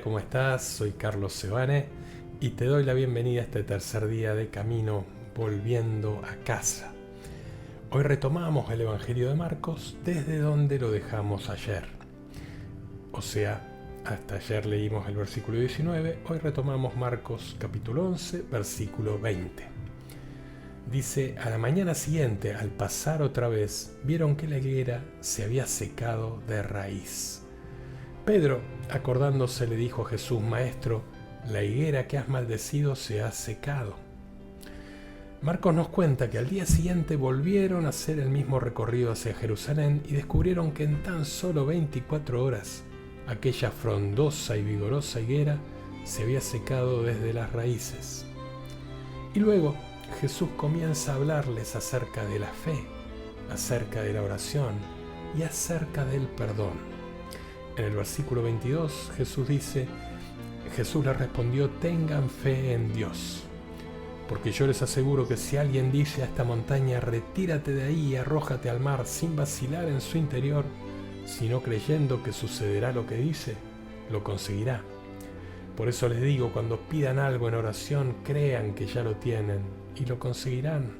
¿cómo estás? Soy Carlos Sebane y te doy la bienvenida a este tercer día de camino volviendo a casa. Hoy retomamos el Evangelio de Marcos desde donde lo dejamos ayer. O sea, hasta ayer leímos el versículo 19, hoy retomamos Marcos capítulo 11, versículo 20. Dice, a la mañana siguiente, al pasar otra vez, vieron que la higuera se había secado de raíz. Pedro, acordándose, le dijo a Jesús, Maestro, la higuera que has maldecido se ha secado. Marcos nos cuenta que al día siguiente volvieron a hacer el mismo recorrido hacia Jerusalén y descubrieron que en tan solo 24 horas aquella frondosa y vigorosa higuera se había secado desde las raíces. Y luego Jesús comienza a hablarles acerca de la fe, acerca de la oración y acerca del perdón. En el versículo 22 Jesús les respondió, tengan fe en Dios. Porque yo les aseguro que si alguien dice a esta montaña, retírate de ahí y arrójate al mar sin vacilar en su interior, sino creyendo que sucederá lo que dice, lo conseguirá. Por eso les digo, cuando pidan algo en oración, crean que ya lo tienen y lo conseguirán.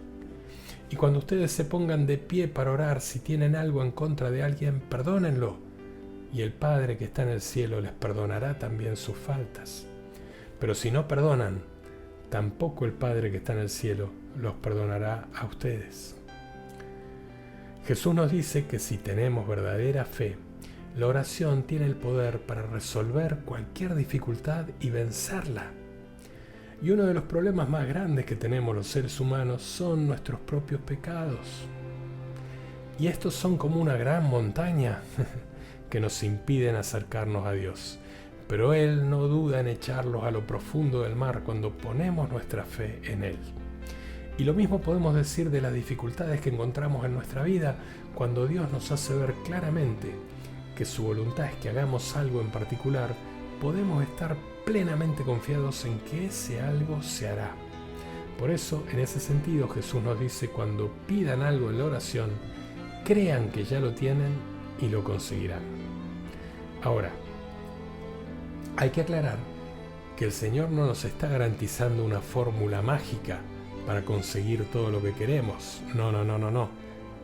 Y cuando ustedes se pongan de pie para orar, si tienen algo en contra de alguien, perdónenlo. Y el Padre que está en el cielo les perdonará también sus faltas. Pero si no perdonan, tampoco el Padre que está en el cielo los perdonará a ustedes. Jesús nos dice que si tenemos verdadera fe, la oración tiene el poder para resolver cualquier dificultad y vencerla. Y uno de los problemas más grandes que tenemos los seres humanos son nuestros propios pecados. Y estos son como una gran montaña que nos impiden acercarnos a Dios. Pero Él no duda en echarlos a lo profundo del mar cuando ponemos nuestra fe en Él. Y lo mismo podemos decir de las dificultades que encontramos en nuestra vida cuando Dios nos hace ver claramente que su voluntad es que hagamos algo en particular, podemos estar plenamente confiados en que ese algo se hará. Por eso, en ese sentido, Jesús nos dice, cuando pidan algo en la oración, crean que ya lo tienen y lo conseguirán. Ahora, hay que aclarar que el Señor no nos está garantizando una fórmula mágica para conseguir todo lo que queremos. No,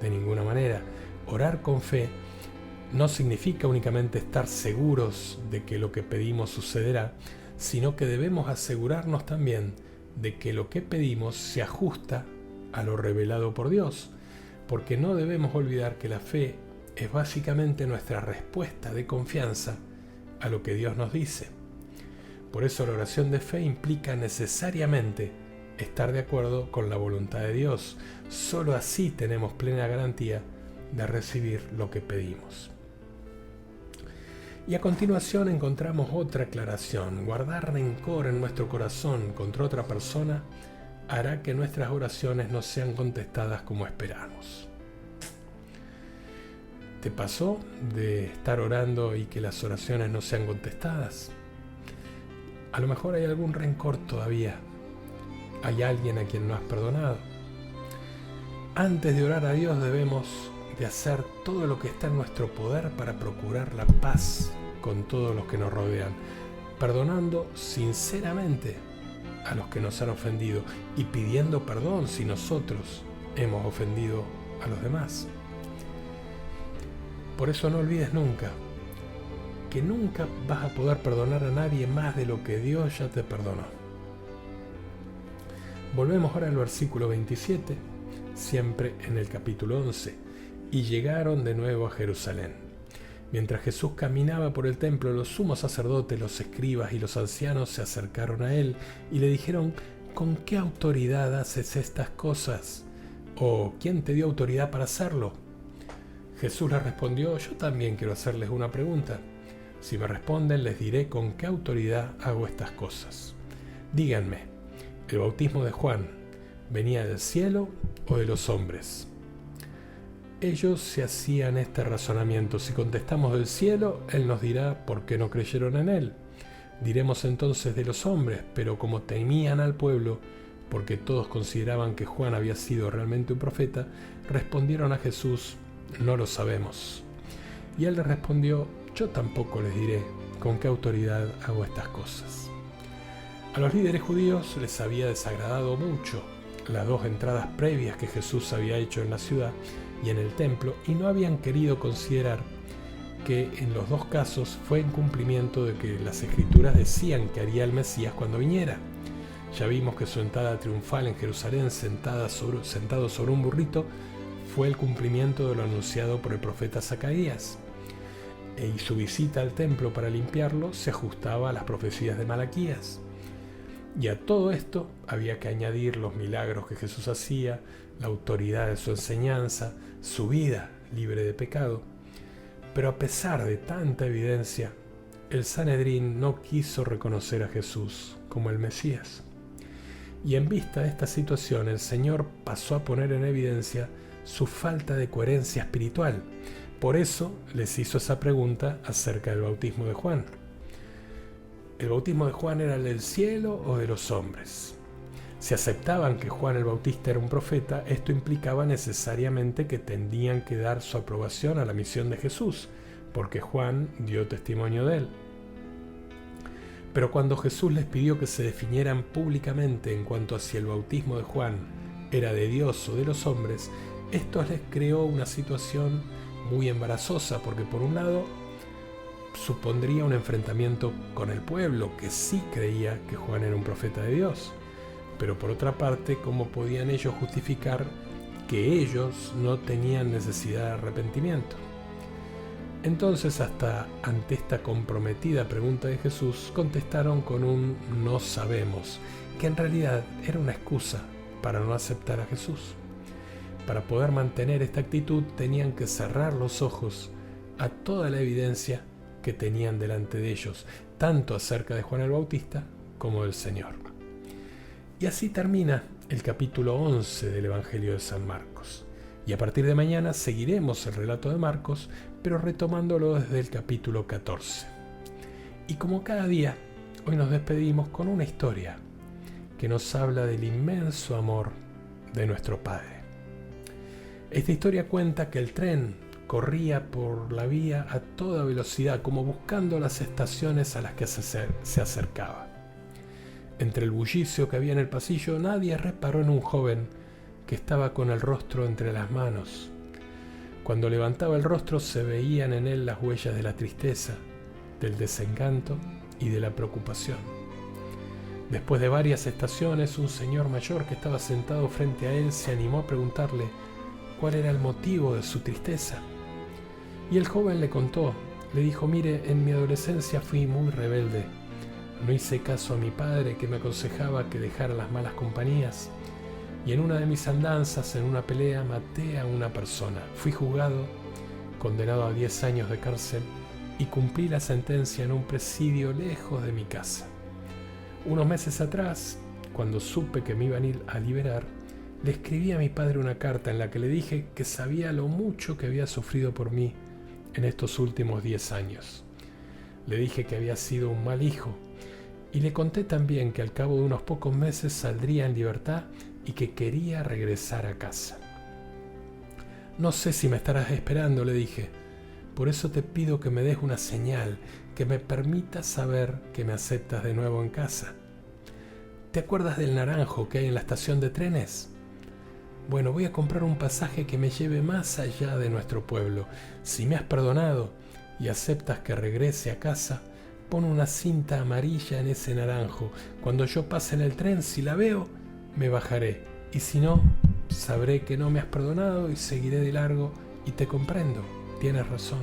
de ninguna manera. Orar con fe no significa únicamente estar seguros de que lo que pedimos sucederá, sino que debemos asegurarnos también de que lo que pedimos se ajusta a lo revelado por Dios, porque no debemos olvidar que la fe es básicamente nuestra respuesta de confianza a lo que Dios nos dice. Por eso la oración de fe implica necesariamente estar de acuerdo con la voluntad de Dios. Solo así tenemos plena garantía de recibir lo que pedimos. Y a continuación encontramos otra aclaración. Guardar rencor en nuestro corazón contra otra persona hará que nuestras oraciones no sean contestadas como esperamos. ¿Te pasó de estar orando y que las oraciones no sean contestadas? A lo mejor hay algún rencor todavía. Hay alguien a quien no has perdonado. Antes de orar a Dios debemos de hacer todo lo que está en nuestro poder para procurar la paz con todos los que nos rodean, perdonando sinceramente a los que nos han ofendido y pidiendo perdón si nosotros hemos ofendido a los demás. Por eso no olvides nunca que nunca vas a poder perdonar a nadie más de lo que Dios ya te perdonó. Volvemos ahora al versículo 27, siempre en el capítulo 11. Y llegaron de nuevo a Jerusalén. Mientras Jesús caminaba por el templo, los sumos sacerdotes, los escribas y los ancianos se acercaron a él y le dijeron, ¿con qué autoridad haces estas cosas? ¿O quién te dio autoridad para hacerlo? Jesús les respondió, yo también quiero hacerles una pregunta. Si me responden, les diré con qué autoridad hago estas cosas. Díganme, ¿el bautismo de Juan venía del cielo o de los hombres? Ellos se hacían este razonamiento. Si contestamos del cielo, Él nos dirá por qué no creyeron en Él. Diremos entonces de los hombres, pero como temían al pueblo, porque todos consideraban que Juan había sido realmente un profeta, respondieron a Jesús, no lo sabemos. Y él les respondió, yo tampoco les diré con qué autoridad hago estas cosas. A los líderes judíos les había desagradado mucho las 2 entradas previas que Jesús había hecho en la ciudad y en el templo, y no habían querido considerar que en los 2 casos fue en cumplimiento de que las Escrituras decían que haría el Mesías cuando viniera. Ya vimos que su entrada triunfal en Jerusalén sentado sobre un burrito fue el cumplimiento de lo anunciado por el profeta Zacarías, y su visita al templo para limpiarlo se ajustaba a las profecías de Malaquías. Y a todo esto había que añadir los milagros que Jesús hacía, la autoridad de su enseñanza, su vida libre de pecado. Pero a pesar de tanta evidencia, el Sanedrín no quiso reconocer a Jesús como el Mesías. Y en vista de esta situación, el Señor pasó a poner en evidencia su falta de coherencia espiritual. Por eso les hizo esa pregunta acerca del bautismo de Juan. ¿El bautismo de Juan era el del cielo o de los hombres? Si aceptaban que Juan el Bautista era un profeta, esto implicaba necesariamente que tendrían que dar su aprobación a la misión de Jesús, porque Juan dio testimonio de él. Pero cuando Jesús les pidió que se definieran públicamente en cuanto a si el bautismo de Juan era de Dios o de los hombres, esto les creó una situación muy embarazosa, porque por un lado supondría un enfrentamiento con el pueblo, que sí creía que Juan era un profeta de Dios. Pero por otra parte, ¿cómo podían ellos justificar que ellos no tenían necesidad de arrepentimiento? Entonces, hasta ante esta comprometida pregunta de Jesús, contestaron con un no sabemos, que en realidad era una excusa para no aceptar a Jesús. Para poder mantener esta actitud tenían que cerrar los ojos a toda la evidencia que tenían delante de ellos, tanto acerca de Juan el Bautista como del Señor. Y así termina el capítulo 11 del Evangelio de San Marcos. Y a partir de mañana seguiremos el relato de Marcos, pero retomándolo desde el capítulo 14. Y como cada día, hoy nos despedimos con una historia que nos habla del inmenso amor de nuestro Padre. Esta historia cuenta que el tren corría por la vía a toda velocidad, como buscando las estaciones a las que se acercaba. Entre el bullicio que había en el pasillo, nadie reparó en un joven que estaba con el rostro entre las manos. Cuando levantaba el rostro se veían en él las huellas de la tristeza, del desencanto y de la preocupación. Después de varias estaciones, un señor mayor que estaba sentado frente a él se animó a preguntarle cuál era el motivo de su tristeza. Y el joven le contó, le dijo: mire, en mi adolescencia fui muy rebelde. No hice caso a mi padre, que me aconsejaba que dejara las malas compañías, y en una de mis andanzas, en una pelea, maté a una persona. Fui juzgado, condenado a 10 años de cárcel, y cumplí la sentencia en un presidio lejos de mi casa. Unos meses atrás, cuando supe que me iban a liberar, le escribí a mi padre una carta en la que le dije que sabía lo mucho que había sufrido por mí en estos últimos 10 años. Le dije que había sido un mal hijo, y le conté también que al cabo de unos pocos meses saldría en libertad y que quería regresar a casa. No sé si me estarás esperando, le dije. Por eso te pido que me des una señal, que me permita saber que me aceptas de nuevo en casa. ¿Te acuerdas del naranjo que hay en la estación de trenes? Bueno, voy a comprar un pasaje que me lleve más allá de nuestro pueblo. Si me has perdonado y aceptas que regrese a casa, pon una cinta amarilla en ese naranjo. Cuando yo pase en el tren, si la veo, me bajaré. Y si no, sabré que no me has perdonado y seguiré de largo y te comprendo. Tienes razón.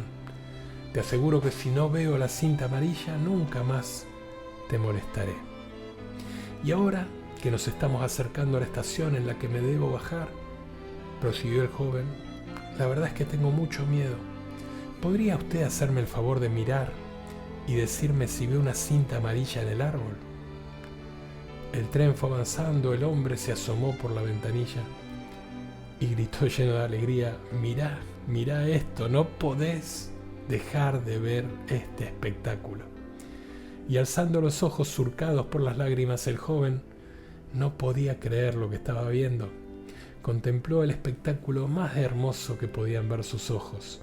Te aseguro que si no veo la cinta amarilla, nunca más te molestaré. Y ahora que nos estamos acercando a la estación en la que me debo bajar, prosiguió el joven, la verdad es que tengo mucho miedo. ¿Podría usted hacerme el favor de mirar y decirme si ve una cinta amarilla en el árbol? El tren fue avanzando, el hombre se asomó por la ventanilla y gritó lleno de alegría: mirá esto, no podés dejar de ver este espectáculo. Y alzando los ojos surcados por las lágrimas, el joven no podía creer lo que estaba viendo. Contempló el espectáculo más hermoso que podían ver sus ojos.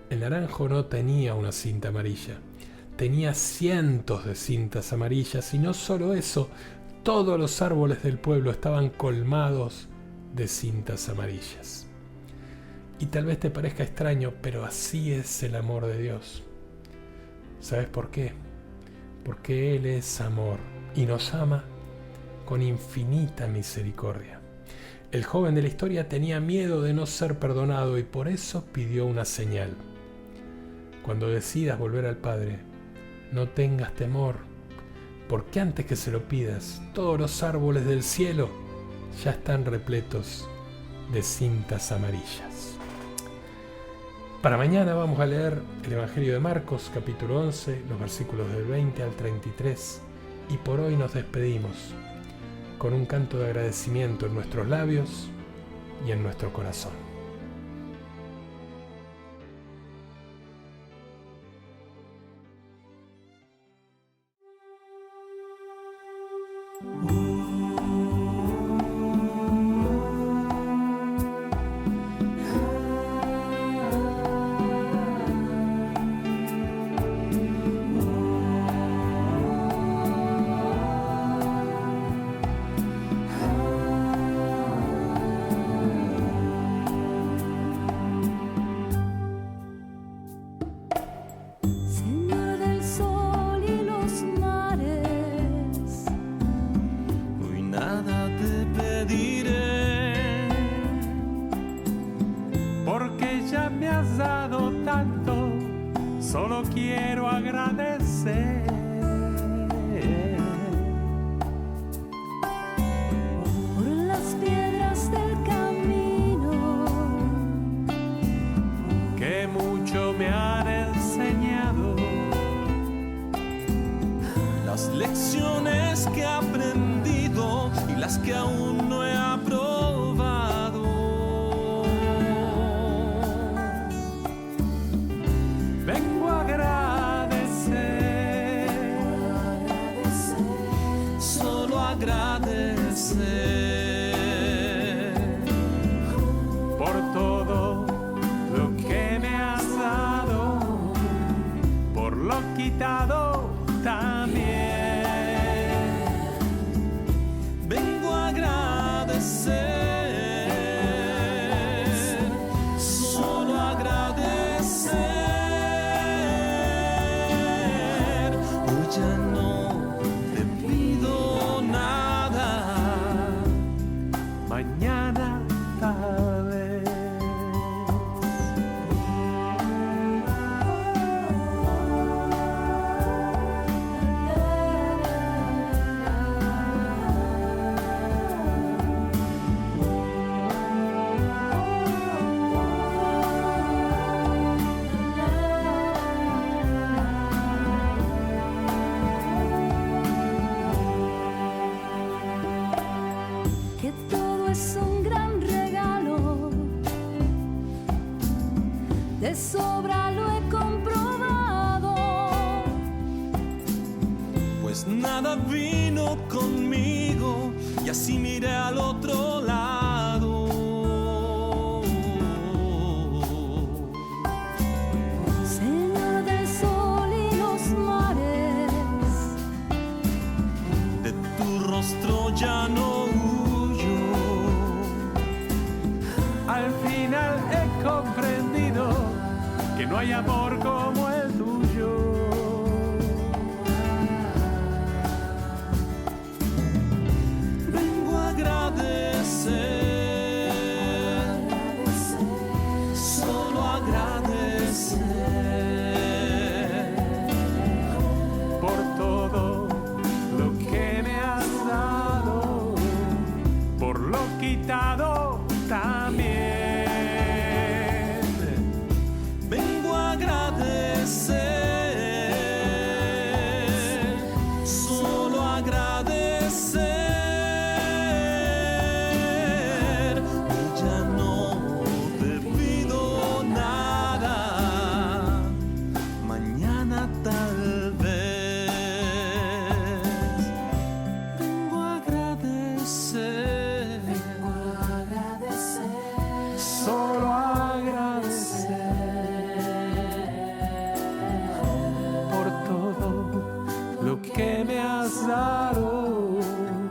El naranjo no tenía una cinta amarilla, tenía cientos de cintas amarillas, y no solo eso, todos los árboles del pueblo estaban colmados de cintas amarillas. Y tal vez te parezca extraño, pero así es el amor de Dios. ¿Sabes por qué? Porque Él es amor y nos ama con infinita misericordia. El joven de la historia tenía miedo de no ser perdonado y por eso pidió una señal. Cuando decidas volver al Padre, no tengas temor, porque antes que se lo pidas, todos los árboles del cielo ya están repletos de cintas amarillas. Para mañana vamos a leer el Evangelio de Marcos, capítulo 11, los versículos del 20 al 33, y por hoy nos despedimos con un canto de agradecimiento en nuestros labios y en nuestro corazón. Solo quiero agradecer por las piedras del camino que mucho me han enseñado, las lecciones que he aprendido y las que aún no he aprobado. Vengo a agradecer, solo agradecer por todo lo que me has dado, por lo quitado también. Vengo a agradecer. Ya no te pido nada, mañana tal vez. que todo es un gran regalo, de sobra lo he comprobado, Pues nada vino conmigo y así miré al otro lado. Señor del sol y los mares, De tu rostro ya no huyo. Al final he comprendido que no hay amor como el tuyo. Vengo a agradecer, solo agradecer por todo lo que me has dado, por lo quitado también. Vengo a agradecer, solo agradecer. Y ya no te pido nada, mañana tal vez. Vengo a agradecer, que me has dado.